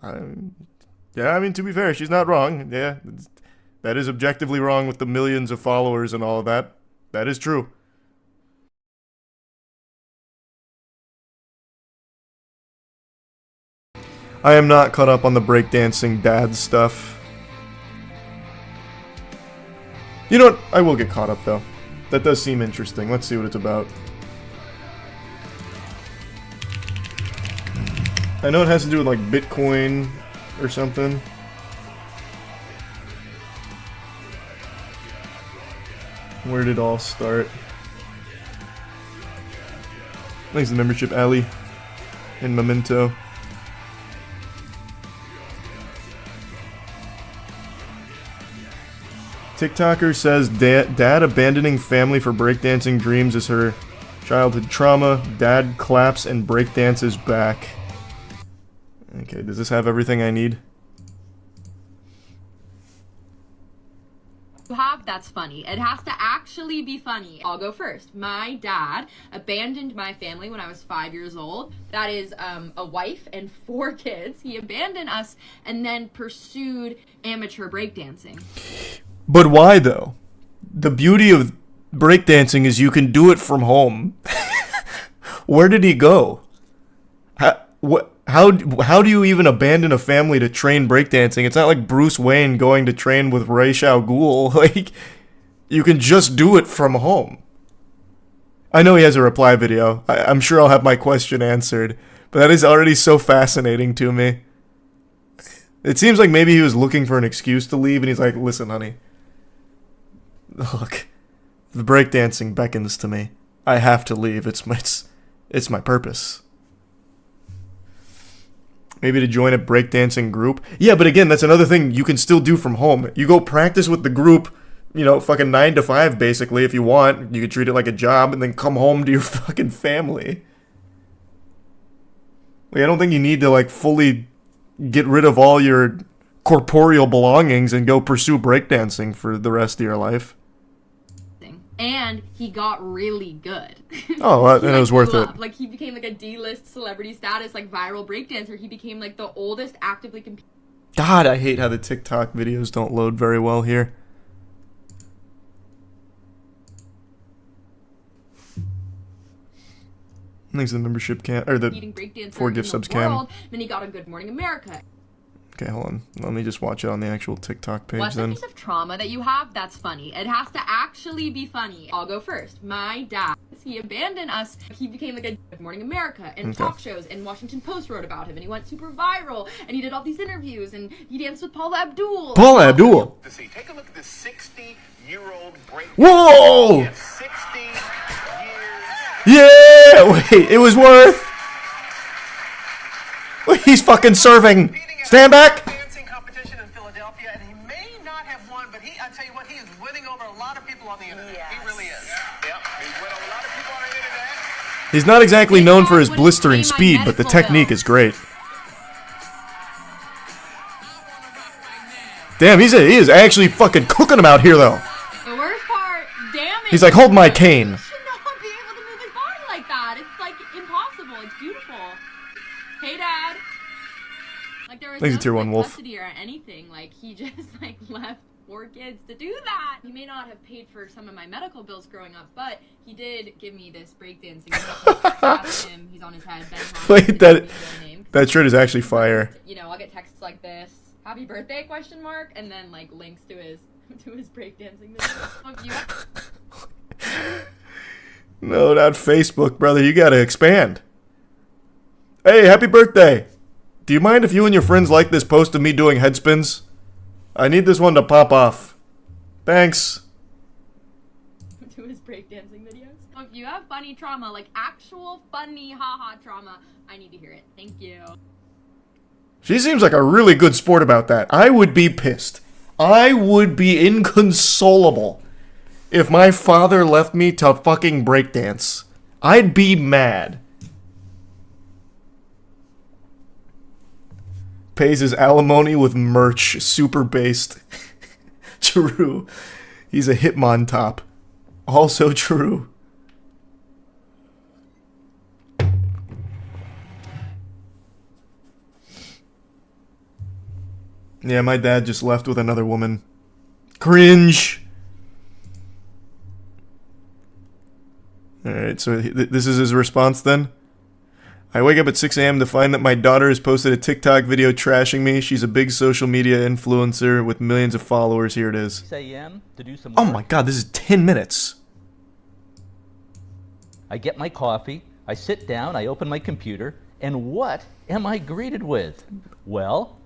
Yeah, I mean, to be fair, she's not wrong. Yeah, that is objectively wrong with the millions of followers and all of that. That is true. I am not caught up on the breakdancing dad stuff. You know what? I will get caught up, though. That does seem interesting. Let's see what it's about. I know it has to do with, like, Bitcoin or something. Where did it all start? Thanks to the membership, Ali. In Memento. TikToker says dad abandoning family for breakdancing dreams is her childhood trauma. Dad claps and breakdances back. Okay, does this have everything I need? That's funny. It has to actually be funny. I'll go first. My dad abandoned my family when I was 5 years old. That is a wife and 4 kids. He abandoned us and then pursued amateur breakdancing. But why though? The beauty of breakdancing is you can do it from home. Where did he go? How do you even abandon a family to train breakdancing? It's not like Bruce Wayne going to train with Ra's al Ghul. Like, you can just do it from home. I know he has a reply video. I'm sure I'll have my question answered. But that is already so fascinating to me. It seems like maybe he was looking for an excuse to leave, and he's like, listen, honey. Look, the breakdancing beckons to me. I have to leave. It's my purpose. Maybe to join a breakdancing group. Yeah, but again, that's another thing you can still do from home. You go practice with the group, you know, fucking 9 to 5 basically if you want. You could treat it like a job and then come home to your fucking family. Like, I don't think you need to, like, fully get rid of all your corporeal belongings and go pursue breakdancing for the rest of your life. And he got really good. Oh, well, then it was worth it. Like, he became like a D-list celebrity status, like viral breakdancer. He became like the oldest actively competing. God, I hate how the TikTok videos don't load very well here. Thanks to the membership cam, or the 4 gift subs cam. Then he got a Good Morning America. Okay, hold on. Let me just watch it on the actual TikTok page. What's then. What's a piece of trauma that you have? That's funny. It has to actually be funny. I'll go first. My dad, he abandoned us. He became like a Good Morning America and talk shows, and Washington Post wrote about him, and he went super viral, and he did all these interviews, and he danced with Paula Abdul. Paula Abdul. Take a look at this 60-year-old break. Whoa! 60 years. Yeah! Wait, it was worth. He's fucking serving. Stand back! Dancing competition in Philadelphia, and he may not have won, but I tell you what, he is winning over a lot of people on the internet. Yes. He really is. Yep, he's winning over a lot of people on the internet. He's not exactly known for his blistering speed, but the technique is great. Damn, he is actually fucking cooking them out here, though. The worst part, damn it. He's like, hold my cane. He should not be able to move his body like that. It's like impossible. It's beautiful. Hey, Dad. Like, there was no tier 1 wolf. custody or anything. Like, he just like left 4 kids to do that. He may not have paid for some of my medical bills growing up, but he did give me this breakdancing. Him, he's on his head. Wait, that shirt is actually fire. You know, I'll get texts like this: "Happy birthday?" ? And then like links to his breakdancing video. No, not Facebook, brother. You gotta expand. Hey, happy birthday! Do you mind if you and your friends like this post of me doing head spins? I need this one to pop off. Thanks. To his breakdancing videos. If you have funny trauma, like actual funny haha trauma, I need to hear it. Thank you. She seems like a really good sport about that. I would be pissed. I would be inconsolable if my father left me to fucking breakdance. I'd be mad. Pays his alimony with merch, super based. True. He's a Hitmon top. Also true. Yeah, my dad just left with another woman. Cringe! Alright, so this is his response then? I wake up at 6 a.m. to find that my daughter has posted a TikTok video trashing me. She's a big social media influencer with millions of followers. Here it is. 6 a.m. to do some Oh work. my god, this is 10 minutes. I get my coffee, I sit down, I open my computer, and what am I greeted with? Well,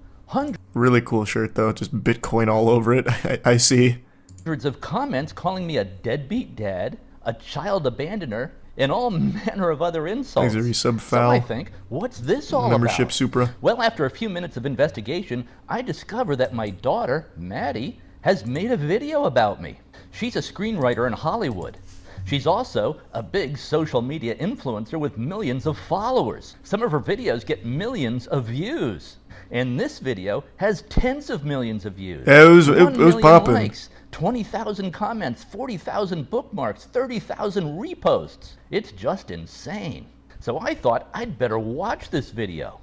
Really cool shirt though, just Bitcoin all over it. I see. hundreds of comments calling me a deadbeat dad, a child abandoner, and all manner of other insults. Thanks, resub So foul. I think, what's this all Membership about? Supra. Well, after a few minutes of investigation, I discover that my daughter, Maddie, has made a video about me. She's a screenwriter in Hollywood. She's also a big social media influencer with millions of followers. Some of her videos get millions of views. And this video has tens of millions of views. Yeah, it was 1 million popping. likes, 20,000 comments, 40,000 bookmarks, 30,000 reposts. It's just insane. So I thought I'd better watch this video.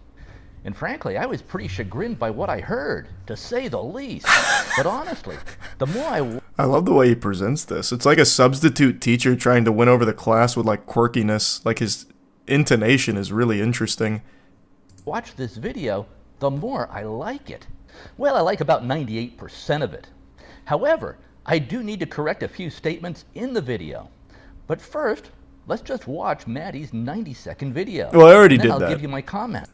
And frankly, I was pretty chagrined by what I heard, to say the least. But honestly, the more I love the way he presents this. It's like a substitute teacher trying to win over the class with like quirkiness. Like his intonation is really interesting. watch this video, the more I like it. Well, I like about 98% of it. However, I do need to correct a few statements in the video. But first, let's just watch Maddie's 90-second video. Well, I already and then did I'll that. give you my comment.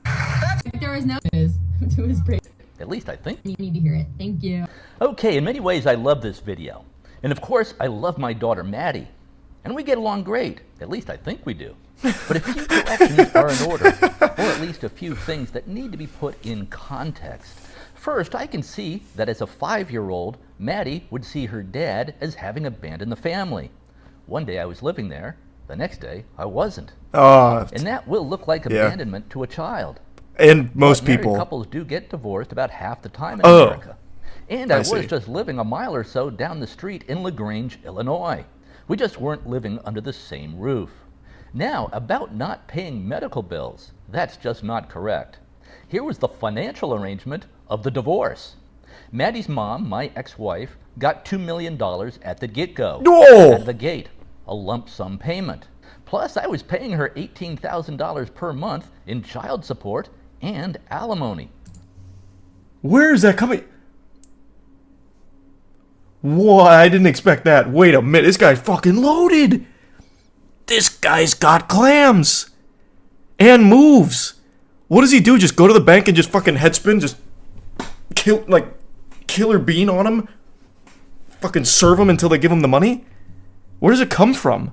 There was no to his break. At least I think. You need to hear it. Thank you. Okay, in many ways I love this video. And of course, I love my daughter Maddie. And we get along great. At least I think we do. But a few corrections are in order, or at least a few things that need to be put in context. First, I can see that as a 5-year-old, Maddie would see her dad as having abandoned the family. One day I was living there, the next day I wasn't. Ah, And that will look like Yeah. abandonment to a child. and most Married people. couples do get divorced about half the time in Oh. America. And I was see. just living a mile or so down the street in LaGrange, Illinois. We just weren't living under the same roof. Now, about not paying medical bills, that's just not correct. Here was the financial arrangement of the divorce. Maddie's mom, my ex-wife, got $2 million at the get-go. No! At the gate, a lump sum payment. Plus, I was paying her $18,000 per month in child support and alimony. Where is that coming? What? I didn't expect that. Wait a minute. This guy's fucking loaded. This guy's got clams. And moves. What does he do? Just go to the bank and just fucking headspin? Just kill, like, killer bean on him? Fucking serve him until they give him the money? Where does it come from?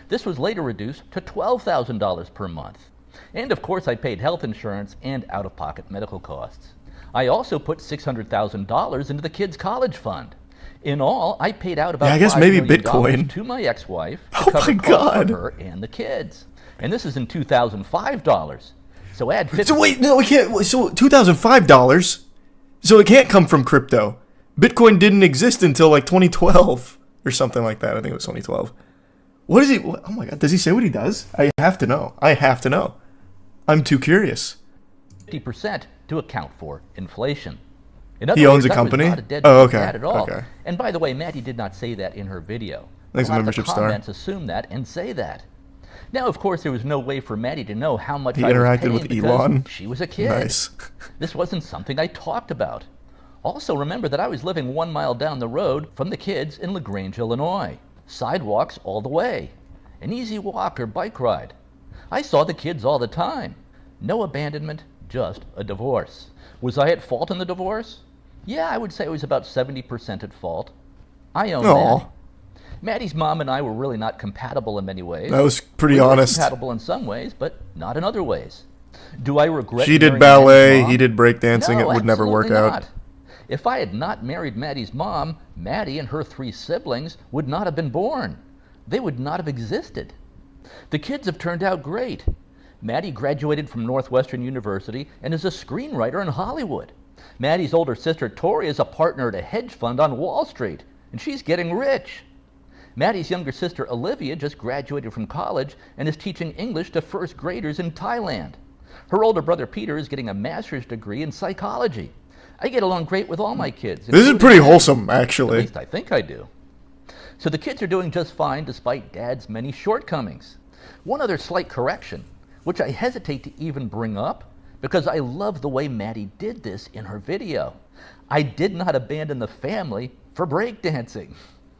This was later reduced to $12,000 per month. And of course, I paid health insurance and out-of-pocket medical costs. I also put $600,000 into the kids' college fund. In all, I paid out about Yeah, I guess $5 maybe million Bitcoin. to my ex-wife to Oh cover my costs God. for her and the kids. And this is in 2005 dollars. So add 50. So wait, no, we can't. So $2,005. So it can't come from crypto. Bitcoin didn't exist until like 2012 or something like that. I think it was 2012. What is he? Oh my god, does he say what he does? I have to know. I have to know. I'm too curious. 50% to account for inflation. In other He owns words, a company? I was not a dead Oh, okay, dad at all. okay. And by the way, Maddie did not say that in her video. Thanks, a lot membership of the star. comments assume that and say that. Now, of course, there was no way for Maddie to know how much He I was interacted paying with because Elon. she was a kid. Nice. This wasn't something I talked about. Also, remember that I was living 1 mile down the road from the kids in LaGrange, Illinois. Sidewalks all the way. An easy walk or bike ride. I saw the kids all the time. No abandonment, just a divorce. Was I at fault in the divorce? Yeah, I would say I was about 70% at fault. I own Aw. that. Maddie's mom and I were really not compatible in many ways. That was pretty We were honest. compatible in some ways, but not in other ways. Do I regret She did marrying ballet, Maddie's mom? he did breakdancing. No, It would never work absolutely out. not. If I had not married Maddie's mom, Maddie and her 3 siblings would not have been born. They would not have existed. The kids have turned out great. Maddie graduated from Northwestern University and is a screenwriter in Hollywood. Maddie's older sister Tori is a partner at a hedge fund on Wall Street, and she's getting rich. Maddie's younger sister Olivia just graduated from college and is teaching English to first graders in Thailand. Her older brother Peter is getting a master's degree in psychology. I get along great with all my kids. This is pretty wholesome, actually. At least I think I do. So the kids are doing just fine despite Dad's many shortcomings. One other slight correction, which I hesitate to even bring up because I love the way Maddie did this in her video. I did not abandon the family for breakdancing.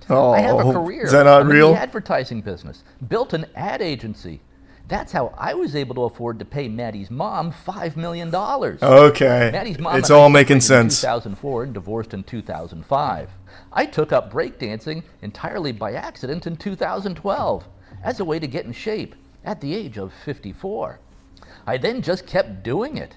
Oh, I have a career is that not in real? the advertising business, built an ad agency. That's how I was able to afford to pay Maddie's mom $5 million. Okay, Maddie's mom it's and I all making separated in sense. 2004 and divorced in 2005. I took up breakdancing entirely by accident in 2012 as a way to get in shape at the age of 54. I then just kept doing it.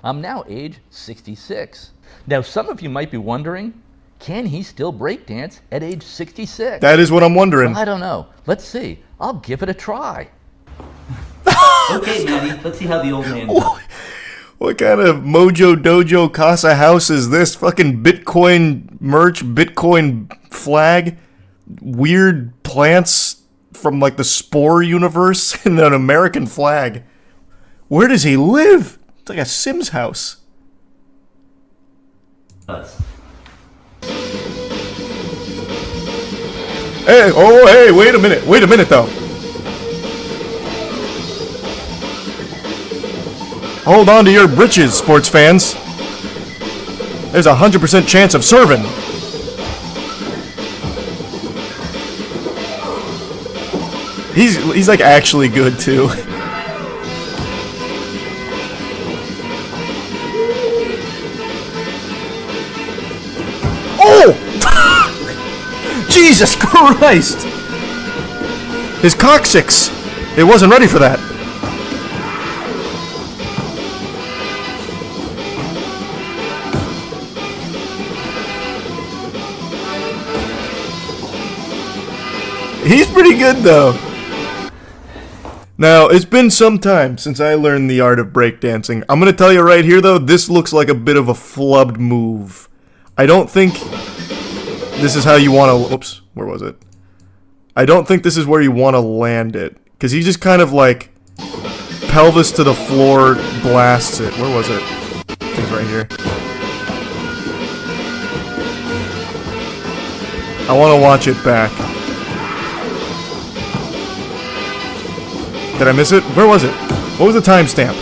I'm now age 66. Now some of you might be wondering, can he still breakdance at age 66? That is what I'm wondering. Well, I don't know. Let's see. I'll give it a try. Okay, Maddie, let's see how the old man does. What kind of Mojo Dojo Casa house is this? Fucking Bitcoin merch, Bitcoin flag, weird plants from like the Spore universe, and an American flag. Where does he live? It's like a Sims house. Hey, oh, hey, wait a minute though. Hold on to your britches, sports fans. There's a 100% chance of serving. He's like actually good too. Oh! Jesus Christ! His coccyx! It wasn't ready for that. He's pretty good though. Now, it's been some time since I learned the art of breakdancing. I'm gonna tell you right here though, this looks like a bit of a flubbed move. I don't think this is how you want to... Oops, where was it? I don't think this is where you want to land it. Because he just kind of like pelvis to the floor blasts it. Where was it? I think it's right here. I want to watch it back. Did I miss it? Where was it? What was the timestamp?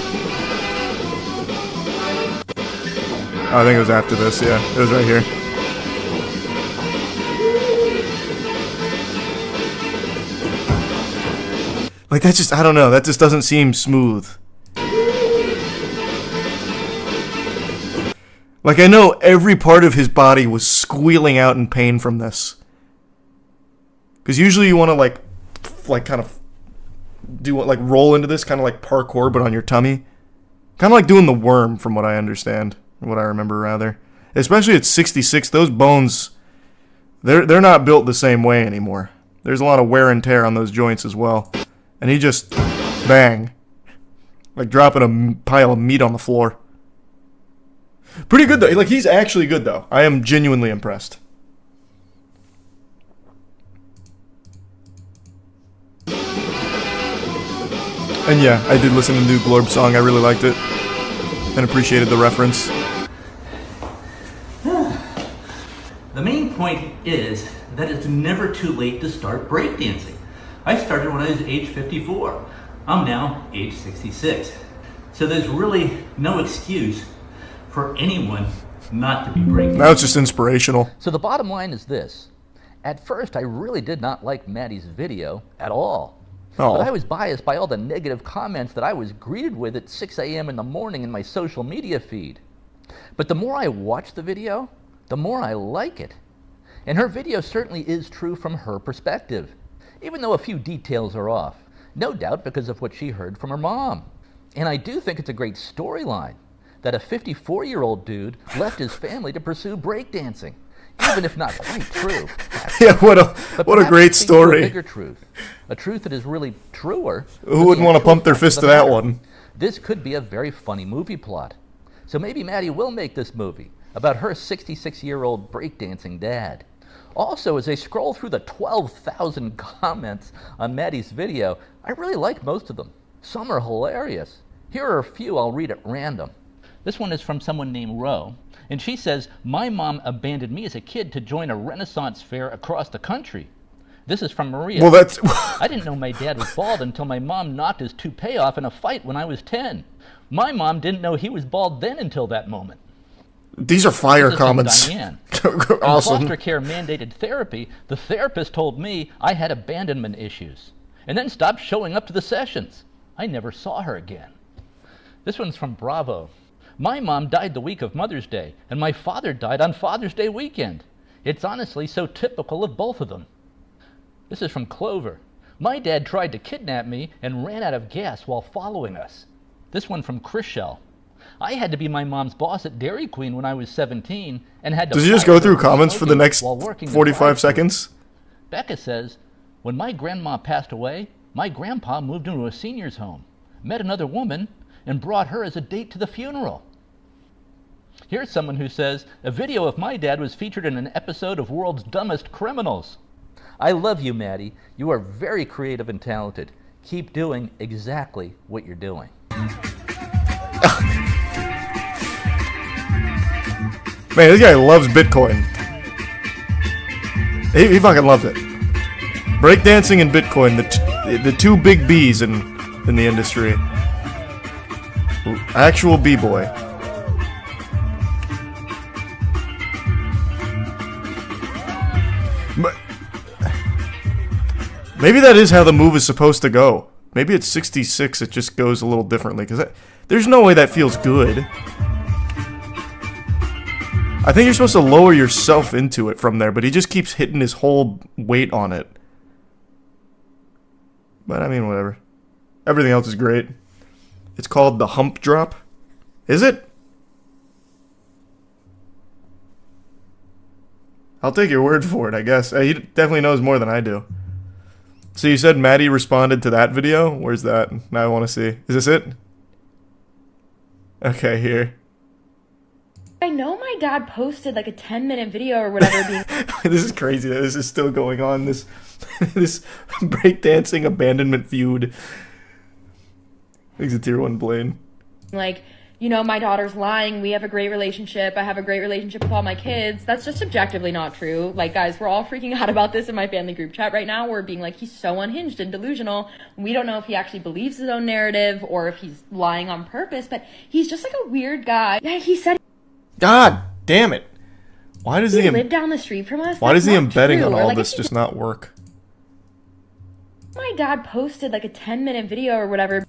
Oh, I think it was after this, yeah. It was right here. Like, that just, I don't know, that just doesn't seem smooth. Like, I know every part of his body was squealing out in pain from this. Because usually you want to, like, kind of do what, like, roll into this, kind of like parkour, but on your tummy. Kind of like doing the worm, from what I understand. What I remember, rather. Especially at 66, those bones, they're not built the same way anymore. There's a lot of wear and tear on those joints as well. And he just, bang. Like dropping a pile of meat on the floor. Pretty good, though. Like, he's actually good, though. I am genuinely impressed. And yeah, I did listen to the new Glorb song. I really liked it. And appreciated the reference. The main point is that it's never too late to start breakdancing. I started when I was age 54. I'm now age 66. So there's really no excuse for anyone not to be breakdancing. Now it's just inspirational. So the bottom line is this. At first, I really did not like Maddie's video at all. Oh. But I was biased by all the negative comments that I was greeted with at 6 a.m. in the morning in my social media feed. But the more I watch the video, the more I like it. And her video certainly is true from her perspective, even though a few details are off, no doubt because of what she heard from her mom. And I do think it's a great storyline that a 54-year-old dude left his family to pursue breakdancing, even if not quite true. Yeah, what a great story. A bigger truth, a truth that is really truer. Who wouldn't want to pump their fist to that one? This could be a very funny movie plot. So maybe Maddie will make this movie about her 66-year-old breakdancing dad. Also, as I scroll through the 12,000 comments on Maddie's video, I really like most of them. Some are hilarious. Here are a few I'll read at random. This one is from someone named Ro, and she says, "My mom abandoned me as a kid to join a Renaissance fair across the country." This is from Maria. Well, that's... "I didn't know my dad was bald until my mom knocked his toupee off in a fight when I was 10. My mom didn't know he was bald then until that moment." These are fire This is from comments. Diane. Awesome. In foster care mandated therapy, the therapist told me I had abandonment issues and then stopped showing up to the sessions. I never saw her again. This one's from Bravo. "My mom died the week of Mother's Day, and my father died on Father's Day weekend. It's honestly so typical of both of them." This is from Clover. "My dad tried to kidnap me and ran out of gas while following us." This one from Chriselle. "I had to be my mom's boss at Dairy Queen when I was 17 and had to..." Does he just fire go her through for comments for the smoking next while working the 45 drive-thru. seconds? Becca says, "When my grandma passed away, my grandpa moved into a senior's home, met another woman, and brought her as a date to the funeral." Here's someone who says, "A video of my dad was featured in an episode of World's Dumbest Criminals." I love you, Maddie. You are very creative and talented. Keep doing exactly what you're doing. Man, this guy loves Bitcoin. He fucking loves it. Breakdancing and Bitcoin, the two big B's in the industry. Actual B-boy. But maybe that is how the move is supposed to go. Maybe at 66 it just goes a little differently, because there's no way that feels good. I think you're supposed to lower yourself into it from there, but he just keeps hitting his whole weight on it. But I mean, whatever. Everything else is great. It's called the hump drop. Is it? I'll take your word for it, I guess. He definitely knows more than I do. So you said Maddie responded to that video? Where's that? Now I want to see. Is this it? Okay, here. I know my dad posted like a 10-minute video or whatever being This is crazy that this is still going on. This breakdancing abandonment feud. Makes a tier 1 Blaine. like, you know, my daughter's lying, we have a great relationship, I have a great relationship with all my kids. That's just objectively not true. Like, guys, we're all freaking out about this in my family group chat right now. We're being like, he's so unhinged and delusional. We don't know if he actually believes his own narrative or if he's lying on purpose, but he's just like a weird guy. Yeah, he said God damn it. Why does he the lived down the street from us. why does That's the not embedding true. on Or, all like, this if just not work? my dad posted like a 10-minute video or whatever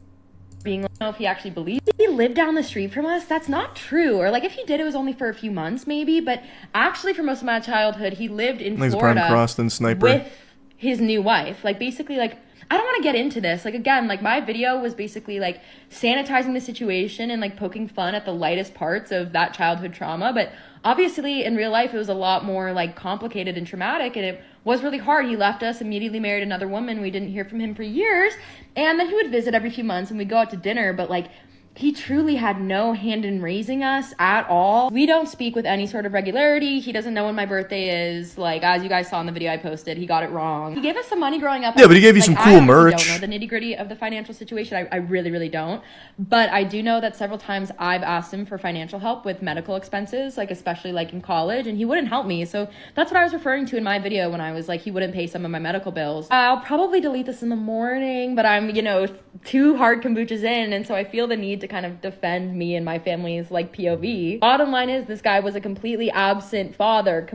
being like, I don't know if he actually believes he lived down the street from us. That's not true. Or like if he did, it was only for a few months maybe, but actually for most of my childhood he lived in He's Florida Prime Croston Sniper. with his new wife. Like basically, like, I don't want to get into this. Like, again, like my video was basically like sanitizing the situation and like poking fun at the lightest parts of that childhood trauma, but obviously in real life it was a lot more like complicated and traumatic, and it was really hard. He left us, immediately married another woman. We didn't hear from him for years, and then he would visit every few months and we'd go out to dinner, but like he truly had no hand in raising us at all. We don't speak with any sort of regularity. He doesn't know when my birthday is. Like, as you guys saw in the video I posted, he got it wrong. He gave us some money growing up. Yeah, but he gave you Like, some I cool honestly merch. don't know the nitty-gritty of the financial situation. I really, really don't. But I do know that several times I've asked him for financial help with medical expenses, like especially like in college, and he wouldn't help me. So that's what I was referring to in my video when I was like, he wouldn't pay some of my medical bills. I'll probably delete this in the morning, but I'm, 2 hard kombuchas in, and so I feel the need to kind of defend me and my family's like POV. Bottom line is, this guy was a completely absent father.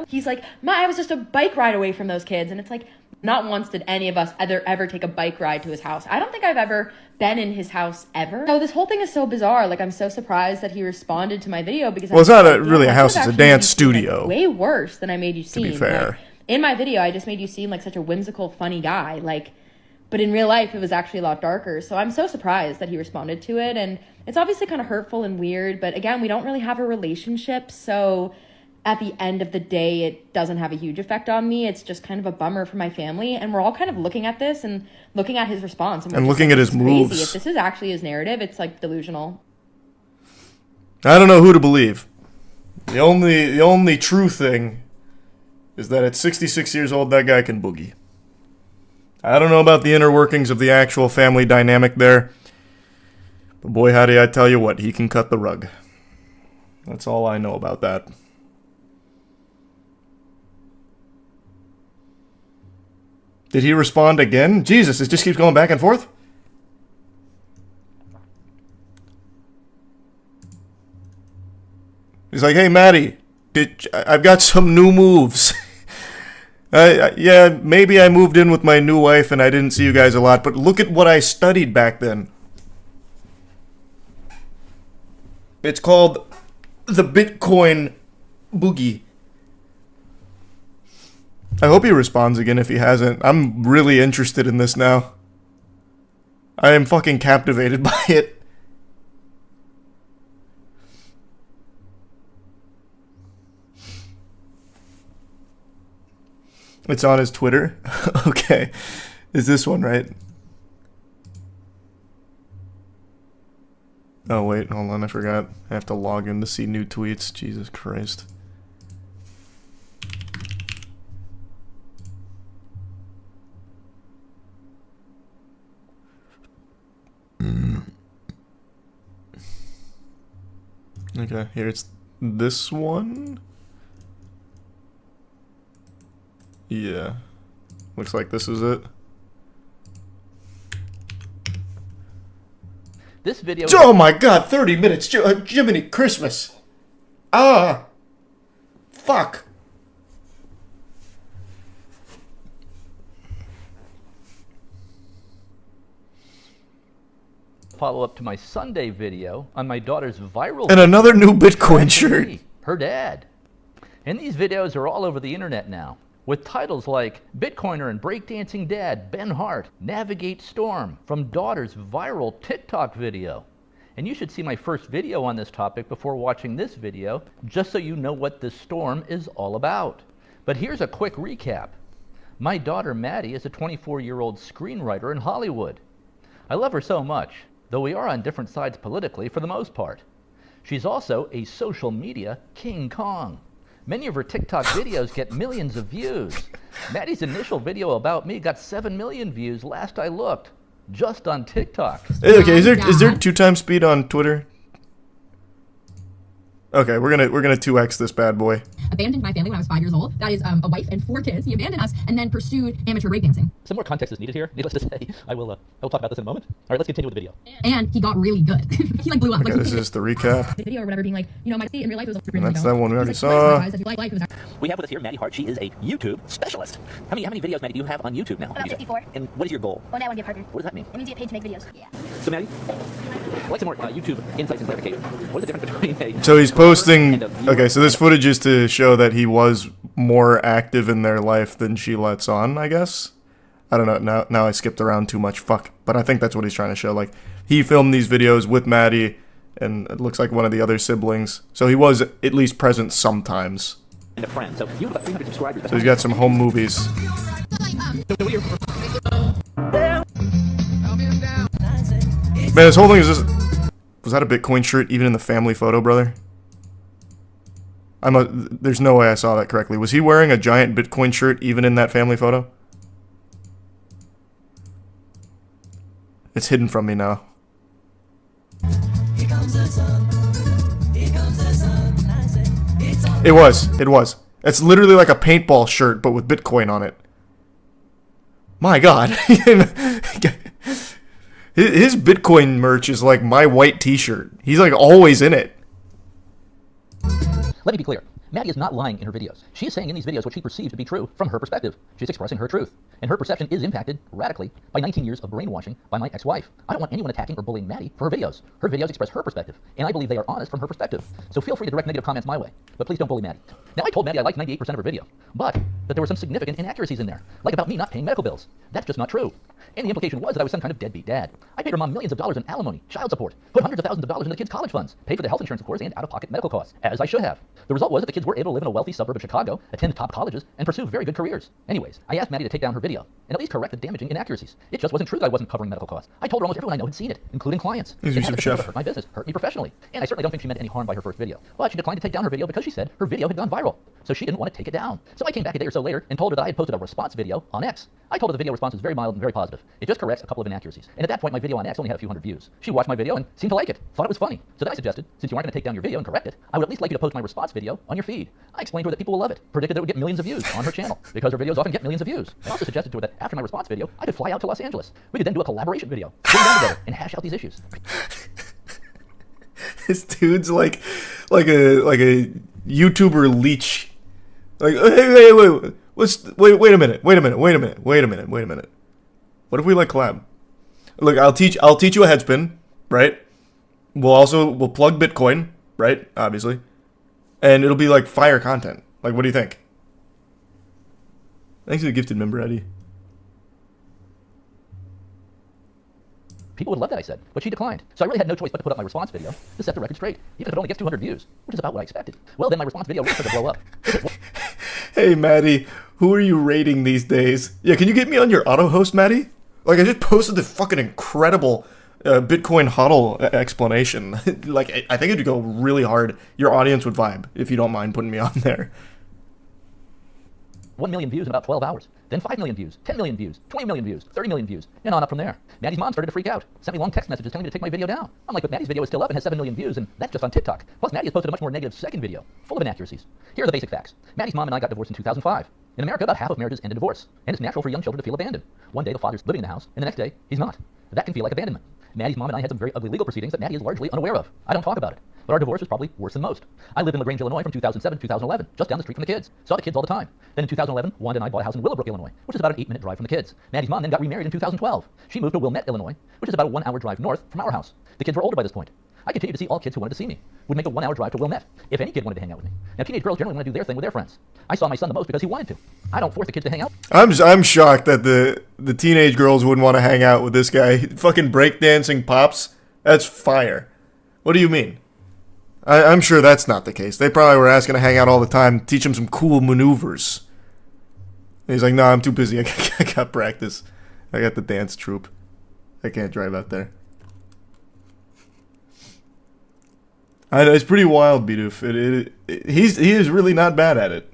He's like, I was just a bike ride away from those kids, and it's like, not once did any of us ever take a bike ride to his house. I don't think I've ever been in his house ever. So this whole thing is so bizarre. Like, I'm so surprised that he responded to my video because Well, it's not really a house, it's a dance studio. Way worse than I made you seem. be fair. Like, in my video, I just made you seem like such a whimsical, funny guy. Like, but in real life, it was actually a lot darker. So I'm so surprised that he responded to it. And it's obviously kind of hurtful and weird. But again, we don't really have a relationship. So at the end of the day, it doesn't have a huge effect on me. It's just kind of a bummer for my family. And we're all kind of looking at this and looking at his response. And looking at his moves. If this is actually his narrative, it's like delusional. I don't know who to believe. The only true thing is that at 66 years old, that guy can boogie. I don't know about the inner workings of the actual family dynamic there. But boy, howdy, I tell you what, he can cut the rug. That's all I know about that. Did he respond again? Jesus, it just keeps going back and forth? He's like, hey, Maddie, I've got some new moves. Yeah, maybe I moved in with my new wife and I didn't see you guys a lot, but look at what I studied back then. It's called the Bitcoin Boogie. I hope he responds again if he hasn't. I'm really interested in this now. I am fucking captivated by it. It's on his Twitter. Okay. Is this one right? Oh, wait. Hold on. I forgot. I have to log in to see new tweets. Jesus Christ. Okay. Here it's this one. Yeah. Looks like this is it. This video... Oh my god, 30 minutes. Jiminy Christmas. Ah. Fuck. Follow up to my Sunday video on my daughter's viral... And another new Bitcoin shirt. Her dad. And these videos are all over the internet now, with titles like Bitcoiner and Breakdancing Dad Ben Hart Navigate Storm from daughter's viral TikTok video. And you should see my first video on this topic before watching this video, just so you know what this storm is all about. But here's a quick recap. My daughter Maddie is a 24-year-old screenwriter in Hollywood. I love her so much, though we are on different sides politically for the most part. She's also a social media King Kong. Many of her TikTok videos get millions of views. Maddie's initial video about me got 7 million views last I looked, just on TikTok. Okay, is there 2x speed on Twitter? Okay, we're gonna 2x this bad boy. Abandoned my family when I was 5 years old. That is a wife and 4 kids. He abandoned us and then pursued amateur breakdancing. Some more context is needed here. Needless to say, I will talk about this in a moment. All right, let's continue with the video. And he got really good. He like blew up. Okay, this is the recap. The video or whatever being like, you know, my in real life was a And that's that one we already saw. We have with us here Maddie Hart. She is a YouTube specialist. How many videos, Maddie, do you have on YouTube now? About 54. And what is your goal? Well, now I want to be a partner. What does that mean? It means you get paid to make videos. Yeah. So, Maddie, I'd like some more YouTube insights and clarification. What is the difference between a... So he's posting... Okay, so this footage is to show that he was more active in their life than she lets on, I guess. I don't know, now I skipped around too much, fuck. But I think that's what he's trying to show. Like, he filmed these videos with Maddie, and it looks like one of the other siblings. So he was at least present sometimes. And a friend. So you have about 300 subscribers. So he's got some home movies. Man, this whole thing is just... Was that a Bitcoin shirt even in the family photo, brother? There's no way I saw that correctly. Was he wearing a giant Bitcoin shirt even in that family photo? It's hidden from me now. It was. It's literally like a paintball shirt, but with Bitcoin on it. My God. His Bitcoin merch is like my white t-shirt. He's like always in it. Let me be clear. Maddie is not lying in her videos. She is saying in these videos what she perceives to be true from her perspective. She's expressing her truth. And her perception is impacted radically by 19 years of brainwashing by my ex-wife. I don't want anyone attacking or bullying Maddie for her videos. Her videos express her perspective, and I believe they are honest from her perspective. So feel free to direct negative comments my way, but please don't bully Maddie. Now, I told Maddie I liked 98% of her video, but that there were some significant inaccuracies in there, like about me not paying medical bills. That's just not true. And the implication was that I was some kind of deadbeat dad. I paid her mom millions of dollars in alimony, child support, put hundreds of thousands of dollars into the kids' college funds, paid for their health insurance, of course, and out-of-pocket medical costs, as I should have. The result was that the kids kids were able to live in a wealthy suburb of Chicago, attend top colleges, and pursue very good careers. Anyways, I asked Maddie to take down her video and at least correct the damaging inaccuracies. It just wasn't true that I wasn't covering medical costs. I told her almost everyone I know had seen it, including clients. He's It a had the chef. potential to hurt my business, hurt me professionally. And I certainly don't think she meant any harm by her first video. But she declined to take down her video because she said her video had gone viral. So she didn't want to take it down. So I came back a day or so later and told her that I had posted a response video on X. I told her the video response was very mild and very positive. It just corrects a couple of inaccuracies. And at that point, my video on X only had a few hundred views. She watched my video and seemed to like it, thought it was funny. So then I suggested, since you aren't going to take down your video and correct it, I would at least like you to post my response video on your feed. I explained to her that people will love it, predicted that it would get millions of views on her channel, because her videos often get millions of views. I also suggested to her that after my response video, I could fly out to Los Angeles. We could then do a collaboration video, sit down together, and hash out these issues. This dude's like a YouTuber leech. Like, hey, wait a minute. What if we like collab? Look, I'll teach you a headspin, right? We'll plug Bitcoin, right? Obviously. And it'll be like fire content. Like, what do you think? Thanks for the gifted member, Eddie. People would love that, I said, but she declined. So I really had no choice but to put up my response video to set the record straight, even if it only gets 200 views, which is about what I expected. Well, then my response video really started to blow up. Hey, Maddie, who are you rating these days? Yeah, can you get me on your auto host, Maddie? Like, I just posted the fucking incredible Bitcoin hodl explanation. Like, I think it'd go really hard. Your audience would vibe if you don't mind putting me on there. 1 million views in about 12 hours. Then 5 million views, 10 million views, 20 million views, 30 million views, and on up from there. Maddie's mom started to freak out, sent me long text messages telling me to take my video down. I'm like, but Maddie's video is still up and has 7 million views, and that's just on TikTok. Plus, Maddie has posted a much more negative second video, full of inaccuracies. Here are the basic facts. Maddie's mom and I got divorced in 2005. In America, about half of marriages end in divorce, and it's natural for young children to feel abandoned. One day, the father's living in the house, and the next day, he's not. That can feel like abandonment. Maddie's mom and I had some very ugly legal proceedings that Maddie is largely unaware of. I don't talk about it. But our divorce was probably worse than most. I lived in LaGrange, Illinois from 2007 to 2011, just down the street from the kids. Saw the kids all the time. Then in 2011, Wanda and I bought a house in Willowbrook, Illinois, which is about an 8-minute drive from the kids. Maddie's mom then got remarried in 2012. She moved to Wilmette, Illinois, which is about a 1-hour drive north from our house. The kids were older by this point. I continued to see all kids who wanted to see me. Would make a 1-hour drive to Wilmette, if any kid wanted to hang out with me. Now, teenage girls generally want to do their thing with their friends. I saw my son the most because he wanted to. I don't force the kids to hang out. I'm shocked that the teenage girls wouldn't want to hang out with this guy. Fucking breakdancing pops. That's fire. What do you mean? I'm sure that's not the case. They probably were asking to hang out all the time, teach him some cool maneuvers. And he's like, no, I'm too busy. I got practice. I got the dance troupe. I can't drive out there. I know, it's pretty wild, Bidoof. He is really not bad at it.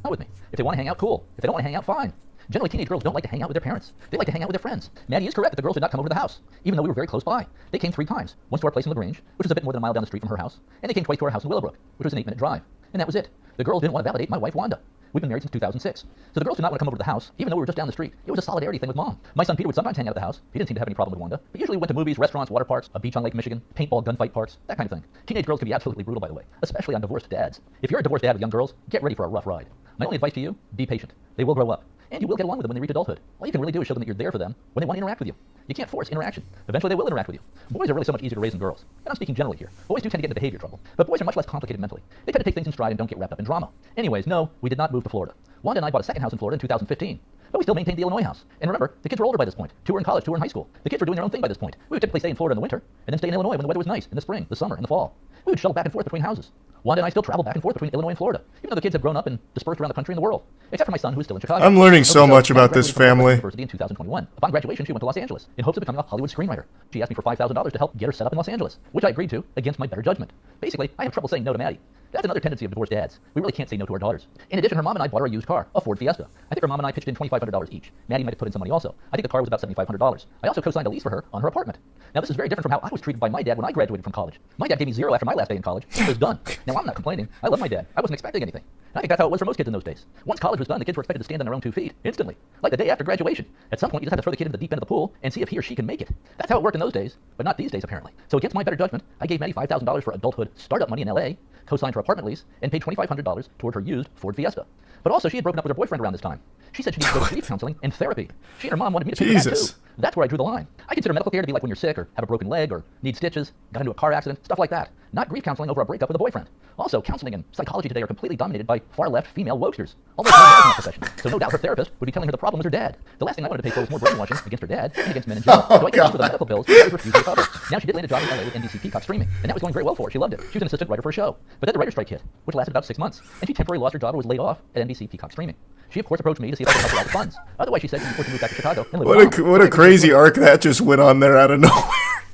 Out with me. If they want to hang out, cool. If they don't want to hang out, fine. Generally, teenage girls don't like to hang out with their parents. They like to hang out with their friends. Maddie is correct that the girls did not come over to the house, even though we were very close by. They came 3 times. Once to our place in LaGrange, which is a bit more than a mile down the street from her house, and they came twice to our house in Willowbrook, which was an 8-minute drive. And that was it. The girls didn't want to validate my wife, Wanda. We've been married since 2006. So the girls did not want to come over to the house, even though we were just down the street. It was a solidarity thing with mom. My son Peter would sometimes hang out at the house. He didn't seem to have any problem with Wanda, but usually we went to movies, restaurants, water parks, a beach on Lake Michigan, paintball, gunfight parks, that kind of thing. Teenage girls can be absolutely brutal, by the way, especially on divorced dads. If you're a divorced dad with young girls, get ready for a rough ride. My only advice to you, be patient. They will grow up. And you will get along with them when they reach adulthood. All you can really do is show them that you're there for them when they want to interact with you. You can't force interaction. Eventually they will interact with you. Boys are really so much easier to raise than girls. And I'm speaking generally here. Boys do tend to get into behavior trouble. But boys are much less complicated mentally. They tend to take things in stride and don't get wrapped up in drama. Anyways, no, we did not move to Florida. Wanda and I bought a second house in Florida in 2015. But we still maintained the Illinois house. And remember, the kids were older by this point. 2 were in college, 2 were in high school. The kids were doing their own thing by this point. We would typically stay in Florida in the winter, and then stay in Illinois when the weather was nice, in the spring, the summer, and the fall. We would shuttle back and forth between houses. Wanda and I still travel back and forth between Illinois and Florida, even though the kids have grown up and dispersed around the country and the world. Except for my son, who is still in Chicago. I'm learning so much about this family. University in 2021. Upon graduation, she went to Los Angeles in hopes of becoming a Hollywood screenwriter. She asked me for $5,000 to help get her set up in Los Angeles, which I agreed to against my better judgment. Basically, I have trouble saying no to Maddie. That's another tendency of divorced dads. We really can't say no to our daughters. In addition, her mom and I bought her a used car, a Ford Fiesta. I think her mom and I pitched in $2,500 each. Maddie might have put in some money also. I think the car was about $7,500. I also co-signed a lease for her on her apartment. Now, this is very different from how I was treated by my dad when I graduated from college. My dad gave me 0 after my last day in college. It was done. Now, I'm not complaining. I love my dad. I wasn't expecting anything. And I think that's how it was for most kids in those days. Once college was done, the kids were expected to stand on their own 2 feet, instantly. Like the day after graduation. At some point, you just have to throw the kid into the deep end of the pool and see if he or she can make it. That's how it worked in those days, but not these days, apparently. So against my better judgment, I gave Maddie $5,000 for adulthood startup money in LA, co-signed her apartment lease, and paid $2,500 toward her used Ford Fiesta. But also, she had broken up with her boyfriend around this time. She said she needed to go to grief counseling and therapy. She and her mom wanted me to pay for that too. That's where I drew the line. I consider medical care to be like when you're sick or have a broken leg or need stitches, got into a car accident, stuff like that. Not grief counseling over a breakup with a boyfriend. Also, counseling and psychology today are completely dominated by far-left female wokesters. Although it's not a profession, so no doubt her therapist would be telling her the problem was her dad. The last thing I wanted to pay for was more brainwashing against her dad and against men in general. So I gave her the medical bills, but I refused to cover. Now she did land a job in LA with NBC Peacock streaming, and that was going very well for her. She loved it. She was an assistant writer for a show. But then the writer's strike hit, which lasted about 6 months, and she temporarily lost her job and was laid off at NBC Peacock Streaming. She, of course, approached me to see if I could help her out with funds. Otherwise, she said she was forced to move back to Chicago and live with mom. What a crazy arc that just went on there out of nowhere.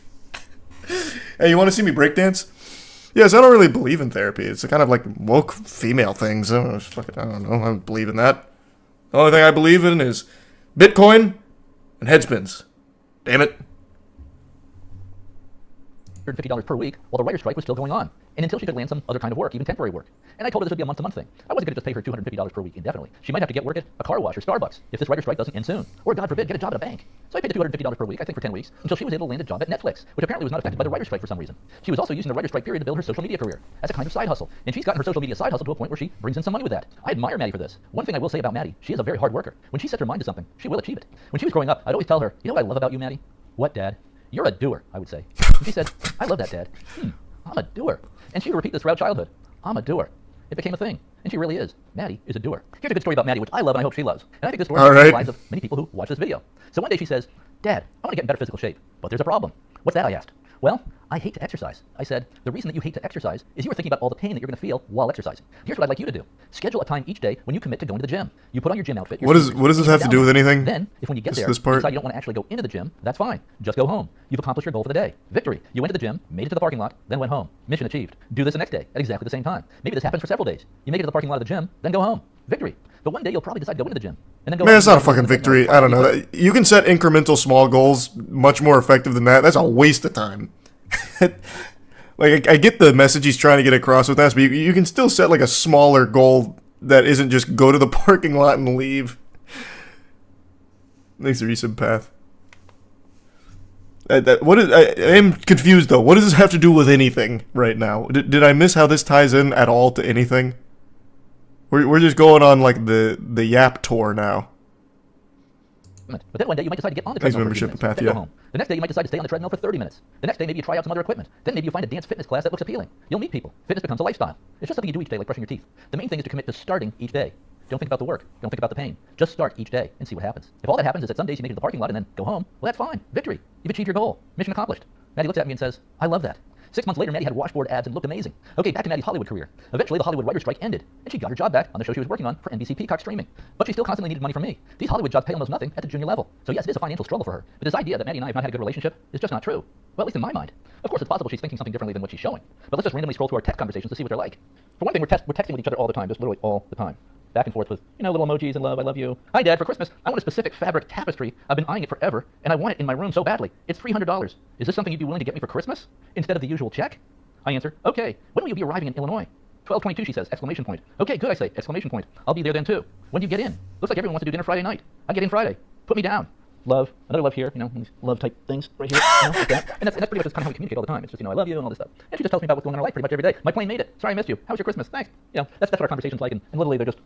Hey, you want to see me breakdance? Yes, I don't really believe in therapy. It's kind of like woke female things. I don't know. I don't believe in that. The only thing I believe in is Bitcoin and headspins. Damn it. $150 per week while the writer's strike was still going on, and until she could land some other kind of work, even temporary work. And I told her this would be a month-to-month thing. I wasn't going to just pay her $250 per week indefinitely. She might have to get work at a car wash or Starbucks if this writer's strike doesn't end soon. Or, God forbid, get a job at a bank. So I paid her $250 per week, I think for 10 weeks, until she was able to land a job at Netflix, which apparently was not affected by the writer's strike for some reason. She was also using the writer's strike period to build her social media career as a kind of side hustle. And she's gotten her social media side hustle to a point where she brings in some money with that. I admire Maddie for this. One thing I will say about Maddie, she is a very hard worker. When she sets her mind to something, she will achieve it. When she was growing up, I'd always tell her, you know what I love about you, Maddie? What, Dad? You're a doer, I would say. And she said, I love that, Dad. I'm a doer. And she would repeat this throughout childhood. I'm a doer. It became a thing. And she really is. Maddie is a doer. Here's a good story about Maddie, which I love and I hope she loves. And I think this story is the lives of many people who watch this video. So one day she says, Dad, I want to get in better physical shape, but there's a problem. What's that, I asked. Well, I hate to exercise. I said, the reason that you hate to exercise is you are thinking about all the pain that you're going to feel while exercising. Here's what I'd like you to do. Schedule a time each day when you commit to going to the gym. You put on your gym outfit. What does this have to do with anything? Then, if when you get there, you decide you don't want to actually go into the gym, that's fine. Just go home. You've accomplished your goal for the day. Victory. You went to the gym, made it to the parking lot, then went home. Mission achieved. Do this the next day at exactly the same time. Maybe this happens for several days. You make it to the parking lot of the gym, then go home. Victory. But one day you'll probably decide to go into the gym. And then go Man, it's not a fucking victory. I don't know. You can set incremental small goals much more effective than that. That's a waste of time. Like, I get the message he's trying to get across with us, but you can still set like a smaller goal that isn't just go to the parking lot and leave. Thanks, recent path. I am confused though. What does this have to do with anything right now? Did I miss how this ties in at all to anything? We're just going on like the Yap tour now. But then one day you might decide to get on the treadmill for 30 minutes, then go home. The next day you might decide to stay on the treadmill for 30 minutes. The next day maybe you try out some other equipment. Then maybe you find a dance fitness class that looks appealing. You'll meet people. Fitness becomes a lifestyle. It's just something you do each day, like brushing your teeth. The main thing is to commit to starting each day. Don't think about the work. Don't think about the pain. Just start each day and see what happens. If all that happens is that some days you make it to the parking lot and then go home, well, that's fine. Victory. You've achieved your goal. Mission accomplished. Maddie looks at me and says, I love that. 6 months later, Maddie had washboard abs and looked amazing. Okay, back to Maddie's Hollywood career. Eventually, the Hollywood writer's strike ended, and she got her job back on the show she was working on for NBC Peacock Streaming. But she still constantly needed money from me. These Hollywood jobs pay almost nothing at the junior level. So yes, it is a financial struggle for her. But this idea that Maddie and I have not had a good relationship is just not true. Well, at least in my mind. Of course, it's possible she's thinking something differently than what she's showing. But let's just randomly scroll through our text conversations to see what they're like. For one thing, we're texting with each other all the time, just literally all the time. Back and forth with, little emojis and love, I love you. Hi, Dad, for Christmas, I want a specific fabric tapestry. I've been eyeing it forever, and I want it in my room so badly. It's $300. Is this something you'd be willing to get me for Christmas? Instead of the usual check? I answer, okay. When will you be arriving in Illinois? 12:22, she says, exclamation point. Okay, good, I say, exclamation point. I'll be there then too. When do you get in? Looks like everyone wants to do dinner Friday night. I get in Friday. Put me down. Love, another love here, these love type things right here, like that. And that's pretty much just kind of how we communicate all the time. It's just, I love you and all this stuff. And she just tells me about what's going on in her life pretty much every day. My plane made it. Sorry I missed you. How was your Christmas? Thanks. That's what our conversation's like, and literally they're just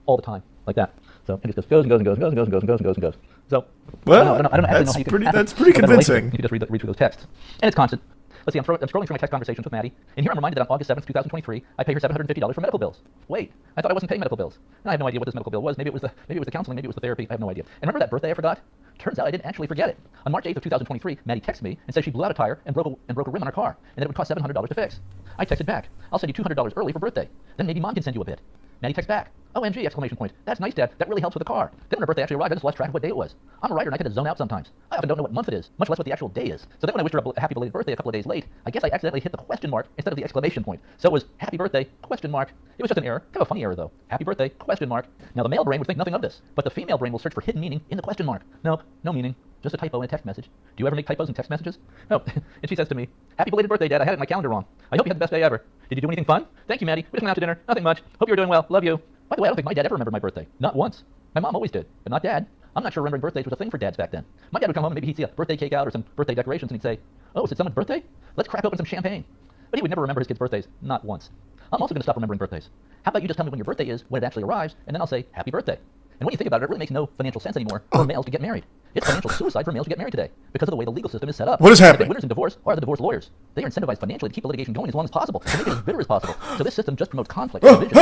all the time, like that. So it just goes and goes and goes and goes and goes and goes and goes and goes and goes. So, well, I don't actually know how you can that's pretty convincing. You can just read through those texts. And it's constant. Let's see, I'm scrolling through my text conversations with Maddie, and here I'm reminded that on August 7th, 2023, I paid her $750 for medical bills. Wait, I thought I wasn't paying medical bills. And I have no idea what this medical bill was. Maybe it was the counseling, maybe it was the therapy. I have no idea. And remember that birthday I forgot? Turns out I didn't actually forget it. On March 8th of 2023, Maddie texted me and said she blew out a tire and broke a rim on her car, and that it would cost $700 to fix. I texted back, I'll send you $200 early for birthday. Then maybe Mom can send you a bit. Maddie texts back, OMG, exclamation point. That's nice, Dad. That really helps with the car. Then when her birthday actually arrived, I just lost track of what day it was. I'm a writer and I tend to zone out sometimes. I often don't know what month it is, much less what the actual day is. So then when I wished her a happy belated birthday a couple of days late, I guess I accidentally hit the question mark instead of the exclamation point. So it was happy birthday, question mark. It was just an error. Kind of a funny error though. Happy birthday, question mark. Now the male brain would think nothing of this, but the female brain will search for hidden meaning in the question mark. Nope, no meaning. Just a typo in a text message. Do you ever make typos in text messages? No. And she says to me, happy belated birthday, Dad. I had it in my calendar wrong. I hope you had the best day ever. Did you do anything fun? Thank you, Maddie. We just went out to dinner. Nothing much. Hope you're doing well. Love you. By the way, I don't think my dad ever remembered my birthday. Not once. My mom always did, but not Dad. I'm not sure remembering birthdays was a thing for dads back then. My dad would come home and maybe he'd see a birthday cake out or some birthday decorations and he'd say, oh, is it someone's birthday? Let's crack open some champagne. But he would never remember his kids' birthdays. Not once. I'm also going to stop remembering birthdays. How about you just tell me when your birthday is, when it actually arrives, and then I'll say, happy birthday. And when you think about it, it really makes no financial sense anymore for males to get married. It's financial suicide for males to get married today because of the way the legal system is set up. What is happening? The winners in divorce are the divorce lawyers. They are incentivized financially to keep the litigation going as long as possible, to make it as bitter as possible. So this system just promotes conflict, division,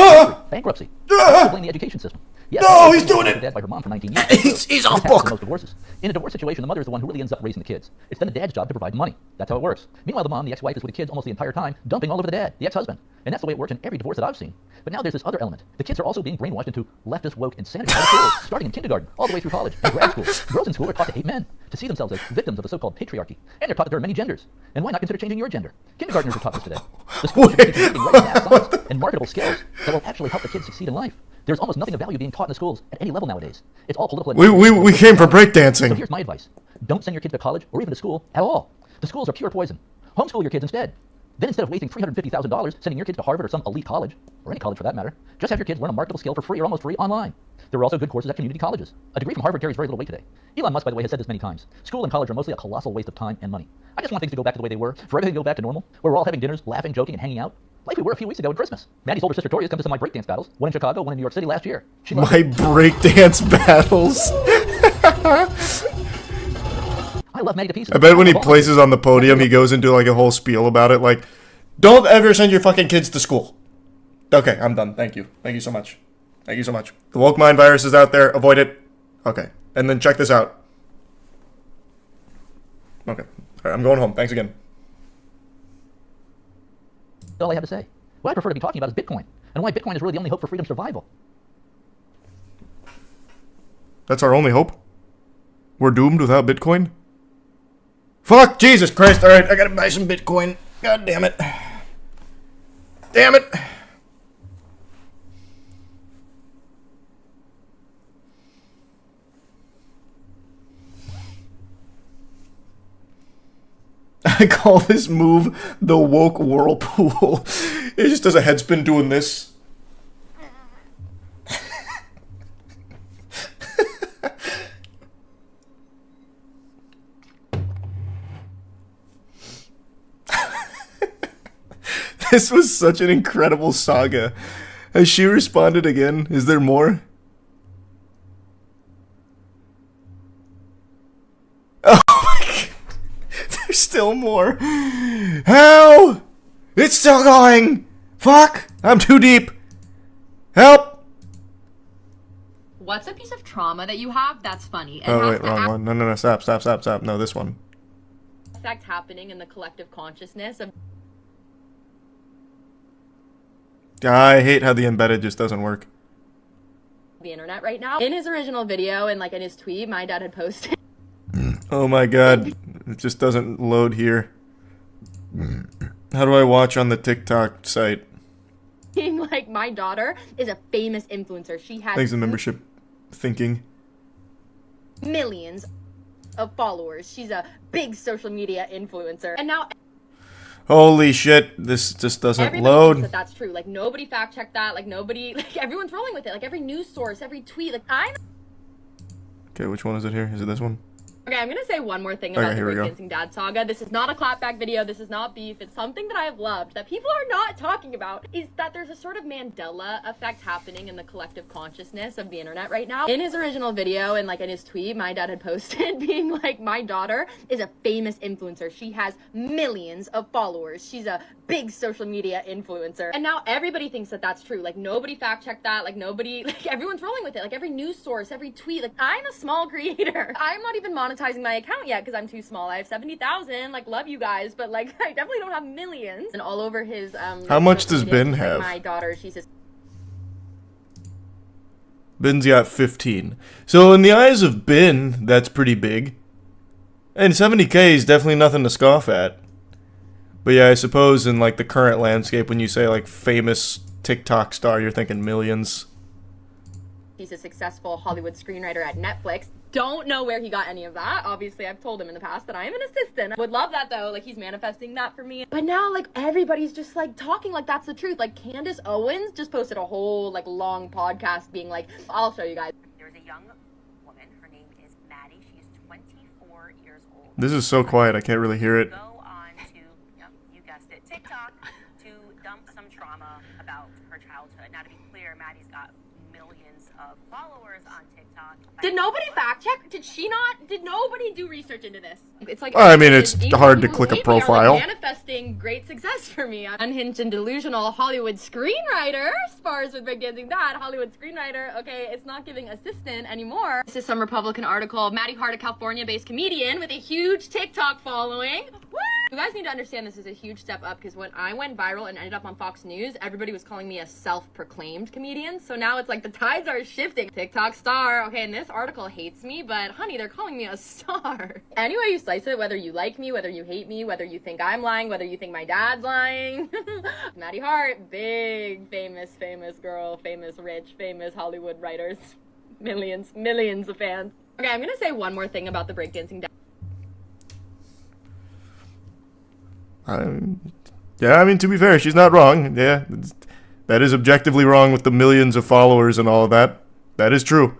bankruptcy. I blame the education system. Yes, no, he's doing it. Dad by her mom for 19 years. He's off book. Most divorces. In a divorce situation, the mother is the one who really ends up raising the kids. It's then the dad's job to provide money. That's how it works. Meanwhile, the mom, the ex-wife, is with the kids almost the entire time, dumping all over the dad, the ex-husband. And that's the way it works in every divorce that I've seen. But now there's this other element. The kids are also being brainwashed into leftist woke insanity out of school, starting in kindergarten, all the way through college and grad school. Girls in school are taught to hate men, to see themselves as victims of the so-called patriarchy. And they're taught that there are many genders. And why not consider changing your gender? Kindergartners are taught this today. The school should be teaching writing, math, science, and marketable skills that will actually help the kids succeed in life. There's almost nothing of value being taught in the schools at any level nowadays. It's all political. We came for So breakdancing. here's my advice. Don't send your kids to college or even to school at all. The schools are pure poison. Homeschool your kids instead. Then instead of wasting $350,000 sending your kids to Harvard or some elite college, or any college for that matter, just have your kids learn a marketable skill for free or almost free online. There are also good courses at community colleges. A degree from Harvard carries very little weight today. Elon Musk, by the way, has said this many times. School and college are mostly a colossal waste of time and money. I just want things to go back to the way they were, for everything to go back to normal, where we're all having dinners, laughing, joking, and hanging out. Like we were a few weeks ago at Christmas. Maddie's older sister Tori's come to some of my breakdance battles, one in Chicago, one in New York City last year. She loves My breakdance battles. I love Maddie to pieces. I bet when he places on the podium, he goes into like a whole spiel about it, like, don't ever send your fucking kids to school. Okay, I'm done. Thank you. Thank you so much. Thank you so much. The woke mind virus is out there. Avoid it. Okay. And then check this out. Okay. Alright, I'm going home. Thanks again. All I have to say. What I prefer to be talking about is Bitcoin, and why Bitcoin is really the only hope for freedom survival. That's our only hope? We're doomed without Bitcoin? Fuck! Jesus Christ! Alright, I gotta buy some Bitcoin. God damn it. Damn it! I call this move the woke whirlpool. It just does a headspin doing this. This was such an incredible saga. Has she responded again? Is there more? Oh my god. There's still more. How? It's still going. Fuck. I'm too deep. Help. What's a piece of trauma that you have that's funny? It Oh has wait, to wrong one. No, stop. No, this one. affect happening in the collective consciousness of I hate how the embedded just doesn't work. the internet right now. In his original video and like in his tweet, my dad had posted Oh my god. It just doesn't load here. How do I watch on the TikTok site? being like, my daughter is a famous influencer. She has Thanks to membership thinking. millions of followers. She's a big social media influencer. And now Holy shit, this just doesn't everybody load. thinks that that's true. Like nobody fact checked that. Like nobody, like everyone's rolling with it. Like every news source, every tweet. Like Okay, which one is it here? Is it this one? Okay, I'm gonna say one more thing Okay, about the here we go. Breakdancing Dad saga. This is not a clapback video. This is not beef. It's something that I have loved that people are not talking about. Is that there's a sort of Mandela effect happening in the collective consciousness of the internet right now. In his original video and like in his tweet, my dad had posted being like, my daughter is a famous influencer. She has millions of followers. She's a big social media influencer. And now everybody thinks that that's true. Like nobody fact checked that. Like nobody, like everyone's rolling with it. Like every news source, every tweet. Like I'm a small creator. I'm not even monetizing my account yet because I'm too small. I have 70,000. Like love you guys, but like I definitely don't have millions. And all over his How much does social media, Ben he's like, have? my daughter, she's his Ben's got 15. So in the eyes of Ben, that's pretty big. And 70k is definitely nothing to scoff at. But yeah, I suppose in like the current landscape, when you say like famous TikTok star, you're thinking millions. He's a successful Hollywood screenwriter at Netflix. Don't know where he got any of that. Obviously, I've told him in the past that I am an assistant. Would love that though. Like he's manifesting that for me. But now like everybody's just like talking like that's the truth. Like Candace Owens just posted a whole like long podcast being like, I'll show you guys. There's a young woman. Her name is Maddie. She's 24 years old. This is so quiet, I can't really hear it. Go on to, yep, you guessed it, TikTok to dump some trauma about her childhood. Now, to be clear, Maddie's got millions of followers on TikTok. Did nobody fact check? Did she not? Did nobody do research into this? It's like I mean, it's even hard to people click a who hate me are, like, profile. manifesting great success for me. Unhinged and delusional Hollywood screenwriter spars with Breakdancing Dad. Hollywood screenwriter. Okay, it's not giving assistant anymore. This is some Republican article. Maddie Hart, a California-based comedian with a huge TikTok following. Woo! You guys need to understand this is a huge step up because when I went viral and ended up on Fox News, everybody was calling me a self-proclaimed comedian. So now it's like the tides are shifting. TikTok star. Okay, and this article hates me, but honey, they're calling me a star. Any way you slice it, whether you like me, whether you hate me, whether you think I'm lying, whether you think my dad's lying. Maddie Hart, big, famous girl, famous, rich, famous Hollywood writers. Millions of fans. Okay, I'm gonna say one more thing about the breakdancing. Yeah, I mean, to be fair, she's not wrong. Yeah, that is objectively wrong with the millions of followers and all of that. That is true.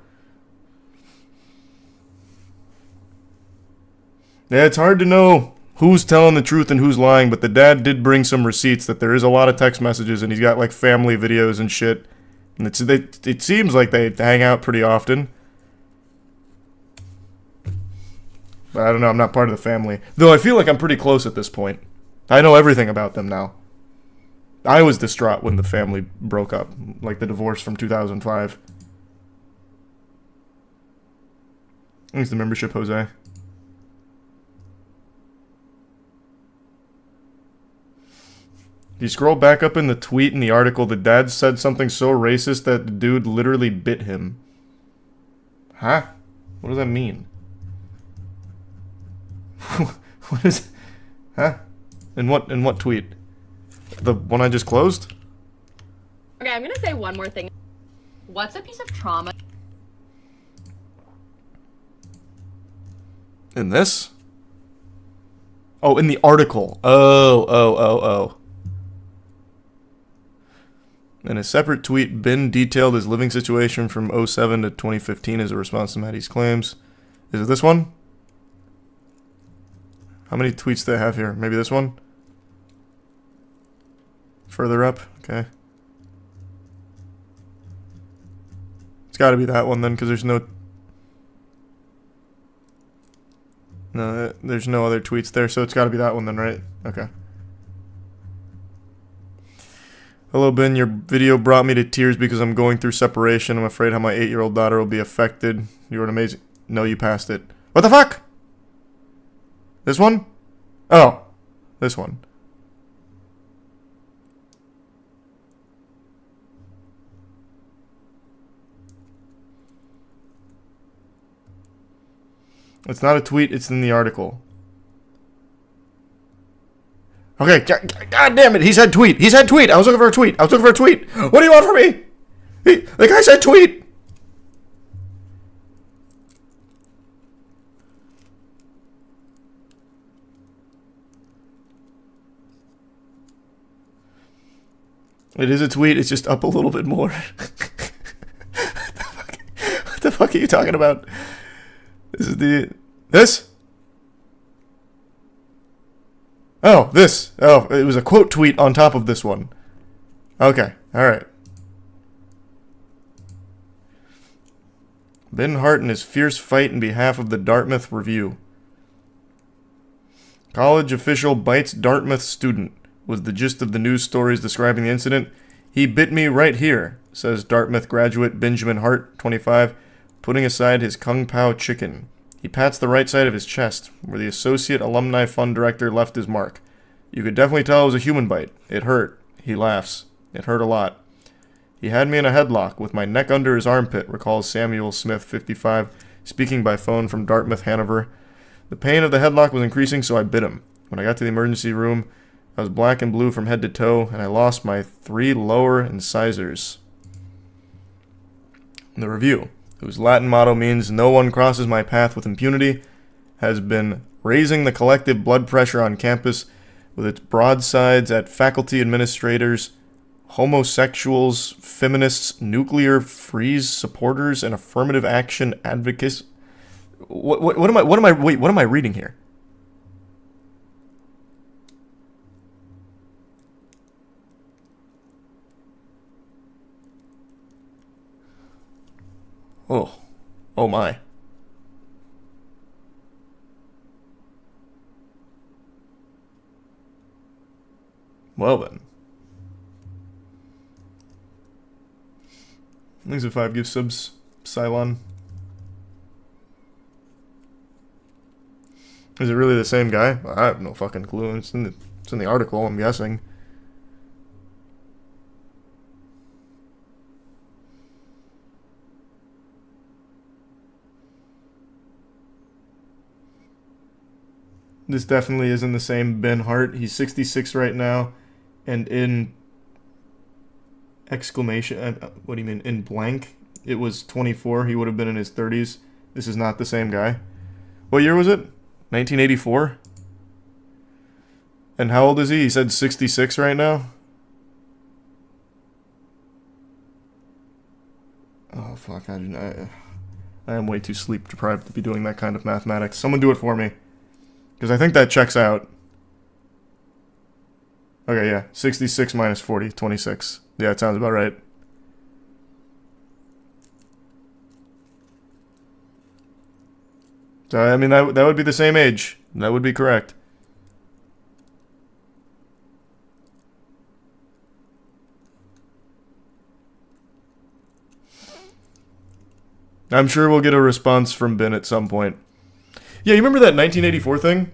Yeah, it's hard to know who's telling the truth and who's lying, but the dad did bring some receipts that there is a lot of text messages, and he's got, like, family videos and shit. And it seems like they hang out pretty often. But I don't know, I'm not part of the family. Though I feel like I'm pretty close at this point. I know everything about them now. I was distraught when the family broke up, like the divorce from 2005. Thanks the membership, Jose. If you scroll back up in the tweet in the article, the dad said something so racist that the dude literally bit him. Huh? What does that mean? What is... Huh? In what tweet? The one I just closed? Okay, I'm gonna say one more thing. What's a piece of trauma? In this? Oh, in the article. Oh. In a separate tweet, Ben detailed his living situation from 2007 to 2015 as a response to Maddie's claims. Is it this one? How many tweets do I have here? Maybe this one? Further up? Okay. It's gotta be that one then, because there's no... No, there's no other tweets there, so it's gotta be that one then, right? Okay. Hello, Ben. Your video brought me to tears because I'm going through separation. I'm afraid how my 8-year-old daughter will be affected. You're an amazing... No, you passed it. What the fuck? This one? Oh. This one. It's not a tweet, it's in the article. Okay, god damn it, he said tweet. He said tweet. I was looking for a tweet. What do you want from me? The guy said tweet. It is a tweet, it's just up a little bit more. What the fuck are you talking about? This is the... This? Oh, this. Oh, it was a quote tweet on top of this one. Okay, alright. Ben Hart in his fierce fight in behalf of the Dartmouth Review. College official bites Dartmouth student was the gist of the news stories describing the incident. He bit me right here, says Dartmouth graduate Benjamin Hart, 25, putting aside his Kung Pao chicken. He pats the right side of his chest, where the Associate Alumni Fund Director left his mark. You could definitely tell it was a human bite. It hurt. He laughs. It hurt a lot. He had me in a headlock with my neck under his armpit, recalls Samuel Smith, 55, speaking by phone from Dartmouth, Hanover. The pain of the headlock was increasing, so I bit him. When I got to the emergency room, I was black and blue from head to toe, and I lost my 3 lower incisors. The review, whose Latin motto means "No one crosses my path with impunity," has been raising the collective blood pressure on campus with its broadsides at faculty administrators, homosexuals, feminists, nuclear freeze supporters, and affirmative action advocates. What am I reading here? Oh my. Well then. Thanks for 5 gift subs, Cylon. Is it really the same guy? I have no fucking clue. It's in the article, I'm guessing. This definitely isn't the same Ben Hart. He's 66 right now, and in exclamation, what do you mean, in blank, it was 24. He would have been in his 30s. This is not the same guy. What year was it? 1984? And how old is he? He said 66 right now? Oh, fuck. I am way too sleep deprived to be doing that kind of mathematics. Someone do it for me. Because I think that checks out. Okay, yeah. 66 minus 40, 26. Yeah, it sounds about right. So, I mean, that would be the same age. That would be correct. I'm sure we'll get a response from Ben at some point. Yeah, you remember that 1984 thing?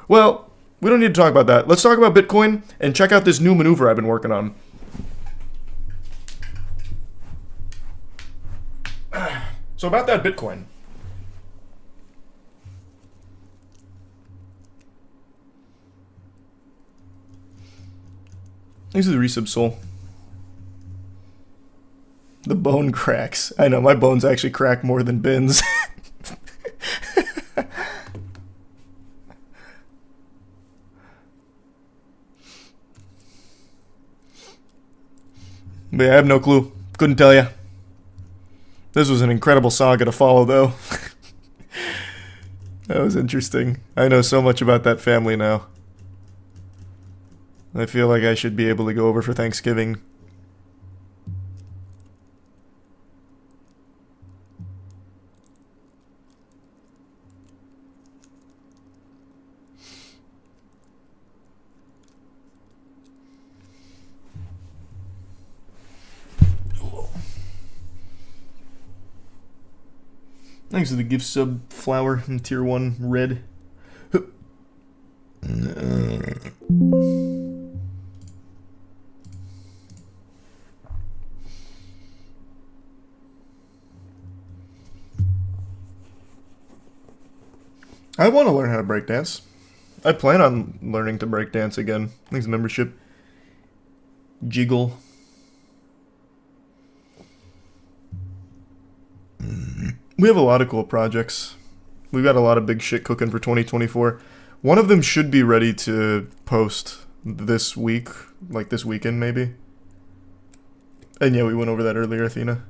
Well, we don't need to talk about that. Let's talk about Bitcoin and check out this new maneuver I've been working on. So about that Bitcoin. These are the resub soul. The bone cracks. I know, my bones actually crack more than Ben's. But yeah, I have no clue. Couldn't tell you. This was an incredible saga to follow, though. That was interesting. I know so much about that family now. I feel like I should be able to go over for Thanksgiving. Thanks to the gift sub flower in tier 1 red. I want to learn how to breakdance. I plan on learning to breakdance again. Thanks, membership. Jiggle. We have a lot of cool projects. We've got a lot of big shit cooking for 2024. One of them should be ready to post this week, like this weekend maybe. And yeah, we went over that earlier, Athena.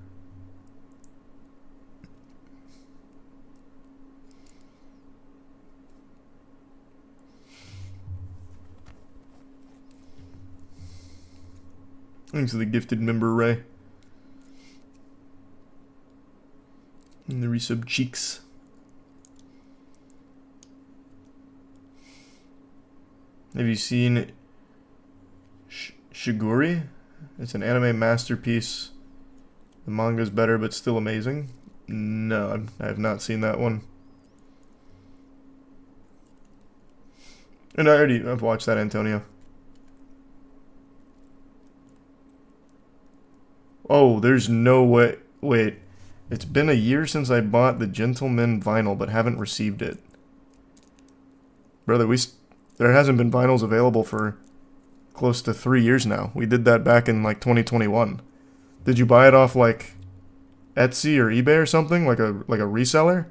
Thanks to the gifted member, Ray. And the resub cheeks. Have you seen Shiguri? It's an anime masterpiece. The manga's better, but still amazing. No, I have not seen that one. And I've watched that, Antonio. Oh, there's no way. Wait. It's been a year since I bought the Gentleman vinyl, but haven't received it. Brother, there hasn't been vinyls available for close to 3 years now. We did that back in like 2021. Did you buy it off like Etsy or eBay or something, like a reseller?